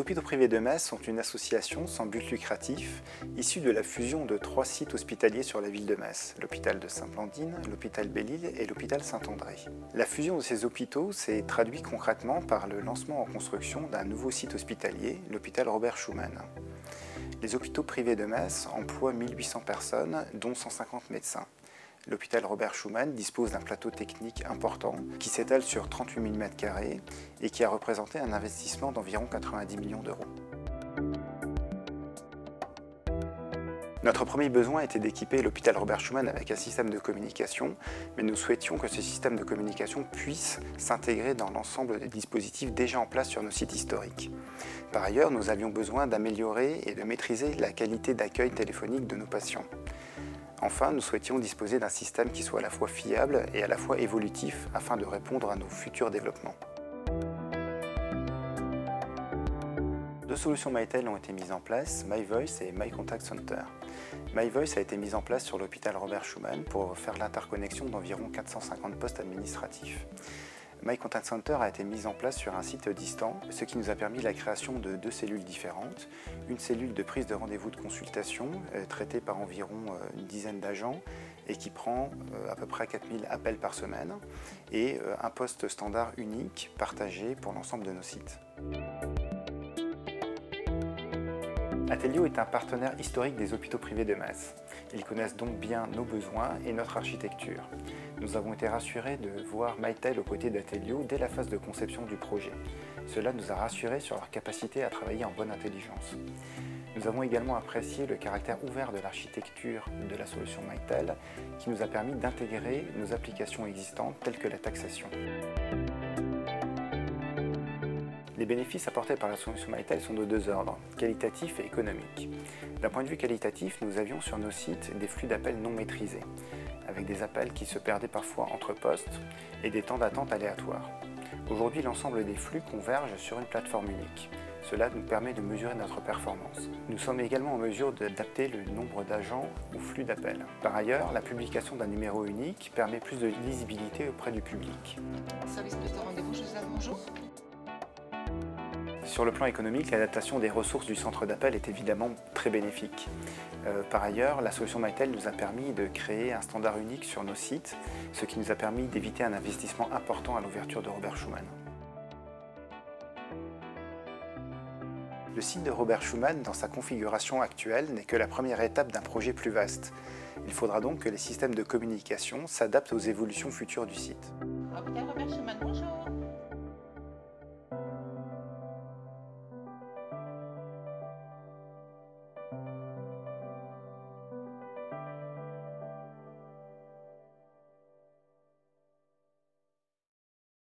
hôpitaux privés de Metz sont une association sans but lucratif issue de la fusion de 3 sites hospitaliers sur la ville de Metz, l'hôpital de Saint-Blandine, l'hôpital Belle-Île et l'hôpital Saint-André. La fusion de ces hôpitaux s'est traduite concrètement par le lancement en construction d'un nouveau site hospitalier, l'hôpital Robert Schuman. Les hôpitaux privés de Metz emploient 1800 personnes, dont 150 médecins. L'hôpital Robert Schuman dispose d'un plateau technique important qui s'étale sur 38 000 m² et qui a représenté un investissement d'environ 90 millions d'euros. Notre premier besoin était d'équiper l'hôpital Robert Schuman avec un système de communication, mais nous souhaitions que ce système de communication puisse s'intégrer dans l'ensemble des dispositifs déjà en place sur nos sites historiques. Par ailleurs, nous avions besoin d'améliorer et de maîtriser la qualité d'accueil téléphonique de nos patients. Enfin, nous souhaitions disposer d'un système qui soit à la fois fiable et à la fois évolutif afin de répondre à nos futurs développements. 2 solutions Mytel ont été mises en place, MyVoice et MyContact Center. MyVoice a été mise en place sur l'hôpital Robert Schuman pour faire l'interconnexion d'environ 450 postes administratifs. MyContact Center a été mise en place sur un site distant, ce qui nous a permis la création de 2 cellules différentes. Une cellule de prise de rendez-vous de consultation, traitée par environ une dizaine d'agents et qui prend à peu près 4000 appels par semaine, et un poste standard unique partagé pour l'ensemble de nos sites. Atelio est un partenaire historique des hôpitaux privés de Metz. Ils connaissent donc bien nos besoins et notre architecture. Nous avons été rassurés de voir Mytel aux côtés d'Atelio dès la phase de conception du projet. Cela nous a rassurés sur leur capacité à travailler en bonne intelligence. Nous avons également apprécié le caractère ouvert de l'architecture de la solution Mytel qui nous a permis d'intégrer nos applications existantes telles que la taxation. Les bénéfices apportés par la solution Mytel sont de 2 ordres, qualitatif et économique. D'un point de vue qualitatif, nous avions sur nos sites des flux d'appels non maîtrisés, avec des appels qui se perdaient parfois entre postes et des temps d'attente aléatoires. Aujourd'hui, l'ensemble des flux convergent sur une plateforme unique. Cela nous permet de mesurer notre performance. Nous sommes également en mesure d'adapter le nombre d'agents au flux d'appels. Par ailleurs, la publication d'un numéro unique permet plus de lisibilité auprès du public. Service prise de rendez-vous, Joseph, bonjour. Sur le plan économique, l'adaptation des ressources du centre d'appel est évidemment très bénéfique. Par ailleurs, la solution Mytel nous a permis de créer un standard unique sur nos sites, ce qui nous a permis d'éviter un investissement important à l'ouverture de Robert Schuman. Le site de Robert Schuman, dans sa configuration actuelle, n'est que la première étape d'un projet plus vaste. Il faudra donc que les systèmes de communication s'adaptent aux évolutions futures du site. Hôpital Robert Schuman.